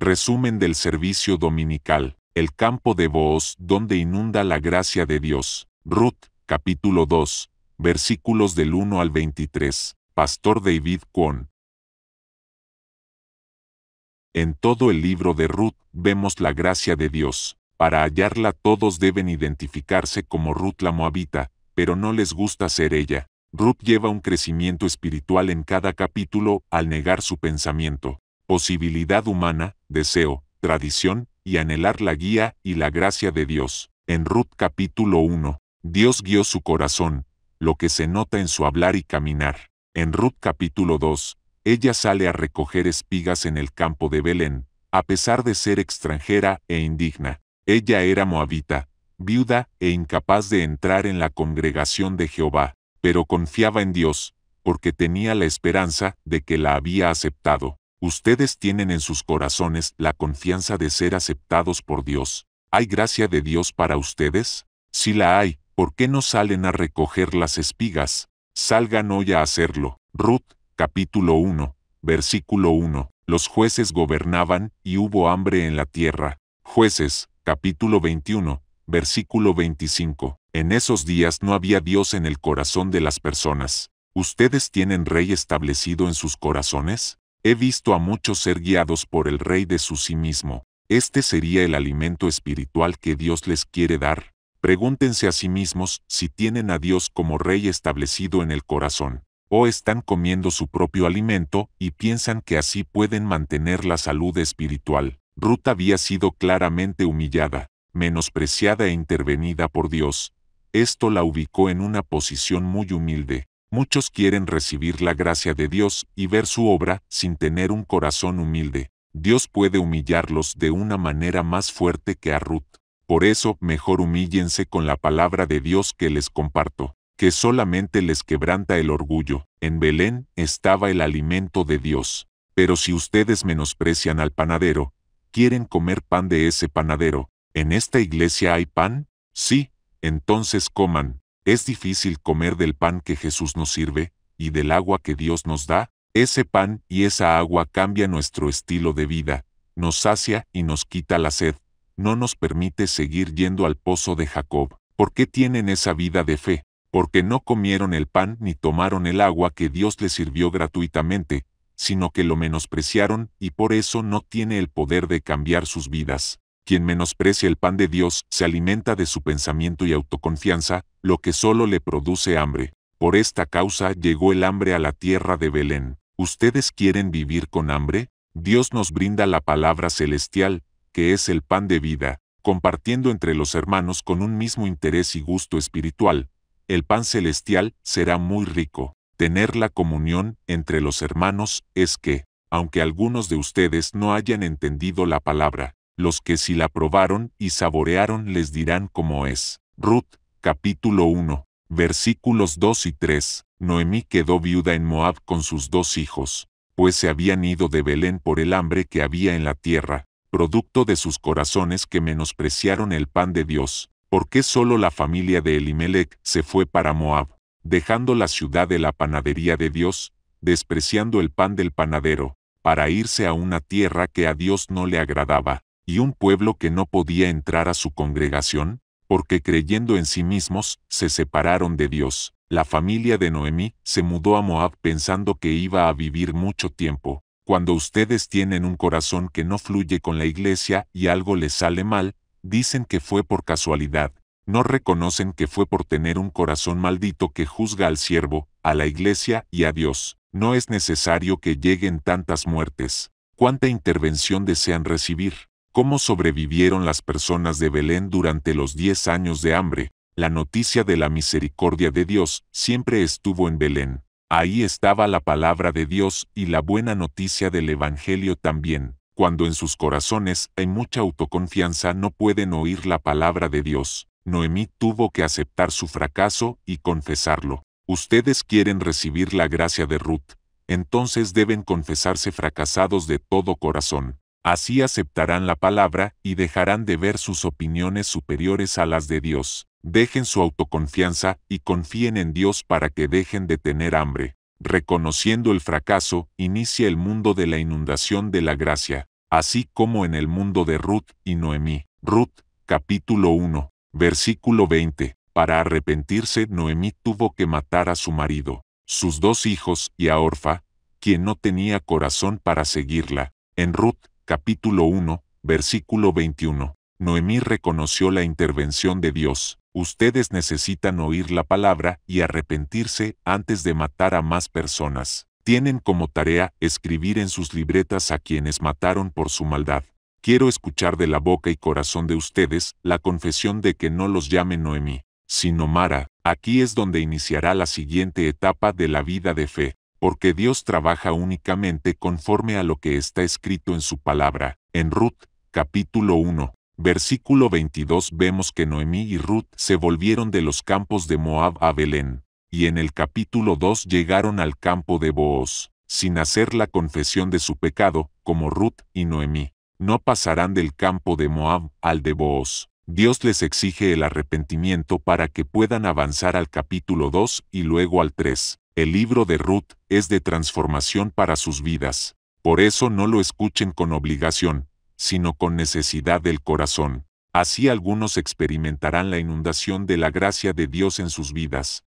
Resumen del servicio dominical. El campo de Booz, donde inunda la gracia de Dios. Ruth, capítulo 2, versículos del 1 al 23. Pastor David Kwon. En todo el libro de Ruth vemos la gracia de Dios. Para hallarla todos deben identificarse como Ruth la Moabita, pero no les gusta ser ella. Ruth lleva un crecimiento espiritual en cada capítulo al negar su pensamiento, posibilidad humana, deseo, tradición, y anhelar la guía y la gracia de Dios. En Ruth capítulo 1, Dios guió su corazón, lo que se nota en su hablar y caminar. En Ruth capítulo 2, ella sale a recoger espigas en el campo de Belén, a pesar de ser extranjera e indigna. Ella era moabita, viuda e incapaz de entrar en la congregación de Jehová, pero confiaba en Dios, porque tenía la esperanza de que la había aceptado. Ustedes tienen en sus corazones la confianza de ser aceptados por Dios. ¿Hay gracia de Dios para ustedes? Si la hay, ¿por qué no salen a recoger las espigas? Salgan hoy a hacerlo. Ruth, capítulo 1, versículo 1. Los jueces gobernaban y hubo hambre en la tierra. Jueces, capítulo 21, versículo 25. En esos días no había Dios en el corazón de las personas. ¿Ustedes tienen rey establecido en sus corazones? He visto a muchos ser guiados por el rey de su sí mismo. ¿Este sería el alimento espiritual que Dios les quiere dar? Pregúntense a sí mismos si tienen a Dios como rey establecido en el corazón, o están comiendo su propio alimento y piensan que así pueden mantener la salud espiritual. Ruth había sido claramente humillada, menospreciada e intervenida por Dios. Esto la ubicó en una posición muy humilde. Muchos quieren recibir la gracia de Dios y ver su obra sin tener un corazón humilde. Dios puede humillarlos de una manera más fuerte que a Ruth. Por eso, mejor humíllense con la palabra de Dios que les comparto, que solamente les quebranta el orgullo. En Belén estaba el alimento de Dios. Pero si ustedes menosprecian al panadero, ¿quieren comer pan de ese panadero? ¿En esta iglesia hay pan? Sí, entonces coman. ¿Es difícil comer del pan que Jesús nos sirve, y del agua que Dios nos da? Ese pan y esa agua cambia nuestro estilo de vida, nos sacia y nos quita la sed, no nos permite seguir yendo al pozo de Jacob. ¿Por qué tienen esa vida de fe? Porque no comieron el pan ni tomaron el agua que Dios les sirvió gratuitamente, sino que lo menospreciaron y por eso no tiene el poder de cambiar sus vidas. Quien menosprecia el pan de Dios se alimenta de su pensamiento y autoconfianza, lo que solo le produce hambre. Por esta causa llegó el hambre a la tierra de Belén. ¿Ustedes quieren vivir con hambre? Dios nos brinda la palabra celestial, que es el pan de vida, compartiendo entre los hermanos con un mismo interés y gusto espiritual. El pan celestial será muy rico. Tener la comunión entre los hermanos es que, aunque algunos de ustedes no hayan entendido la palabra, los que sí la probaron y saborearon les dirán cómo es. Ruth, capítulo 1, versículos 2 y 3. Noemí quedó viuda en Moab con sus 2 hijos, pues se habían ido de Belén por el hambre que había en la tierra, producto de sus corazones que menospreciaron el pan de Dios. ¿Por qué solo la familia de Elimelech se fue para Moab, dejando la ciudad de la panadería de Dios, despreciando el pan del panadero, para irse a una tierra que a Dios no le agradaba, y un pueblo que no podía entrar a su congregación? Porque creyendo en sí mismos, se separaron de Dios. La familia de Noemí se mudó a Moab pensando que iba a vivir mucho tiempo. Cuando ustedes tienen un corazón que no fluye con la iglesia y algo les sale mal, dicen que fue por casualidad. No reconocen que fue por tener un corazón maldito que juzga al siervo, a la iglesia y a Dios. No es necesario que lleguen tantas muertes. ¿Cuánta intervención desean recibir? ¿Cómo sobrevivieron las personas de Belén durante los 10 años de hambre? La noticia de la misericordia de Dios siempre estuvo en Belén. Ahí estaba la palabra de Dios y la buena noticia del Evangelio también. Cuando en sus corazones hay mucha autoconfianza no pueden oír la palabra de Dios. Noemí tuvo que aceptar su fracaso y confesarlo. Ustedes quieren recibir la gracia de Ruth, entonces deben confesarse fracasados de todo corazón. Así aceptarán la palabra y dejarán de ver sus opiniones superiores a las de Dios. Dejen su autoconfianza y confíen en Dios para que dejen de tener hambre. Reconociendo el fracaso, inicia el mundo de la inundación de la gracia. así como en el mundo de Ruth y Noemí. Ruth, capítulo 1, versículo 20. Para arrepentirse, Noemí tuvo que matar a su marido, sus 2 hijos y a Orfa, quien no tenía corazón para seguirla. En Ruth, capítulo 1, versículo 21. Noemí reconoció la intervención de Dios. Ustedes necesitan oír la palabra y arrepentirse antes de matar a más personas. Tienen como tarea escribir en sus libretas a quienes mataron por su maldad. Quiero escuchar de la boca y corazón de ustedes la confesión de que no los llame Noemí, sino Mara. Aquí es donde iniciará la siguiente etapa de la vida de fe, porque Dios trabaja únicamente conforme a lo que está escrito en su palabra. En Ruth, capítulo 1, versículo 22 vemos que Noemí y Ruth se volvieron de los campos de Moab a Belén, y en el capítulo 2 llegaron al campo de Booz, sin hacer la confesión de su pecado, como Ruth y Noemí. No pasarán del campo de Moab al de Booz. Dios les exige el arrepentimiento para que puedan avanzar al capítulo 2 y luego al 3. El libro de Ruth es de transformación para sus vidas. Por eso no lo escuchen con obligación, sino con necesidad del corazón. Así algunos experimentarán la inundación de la gracia de Dios en sus vidas.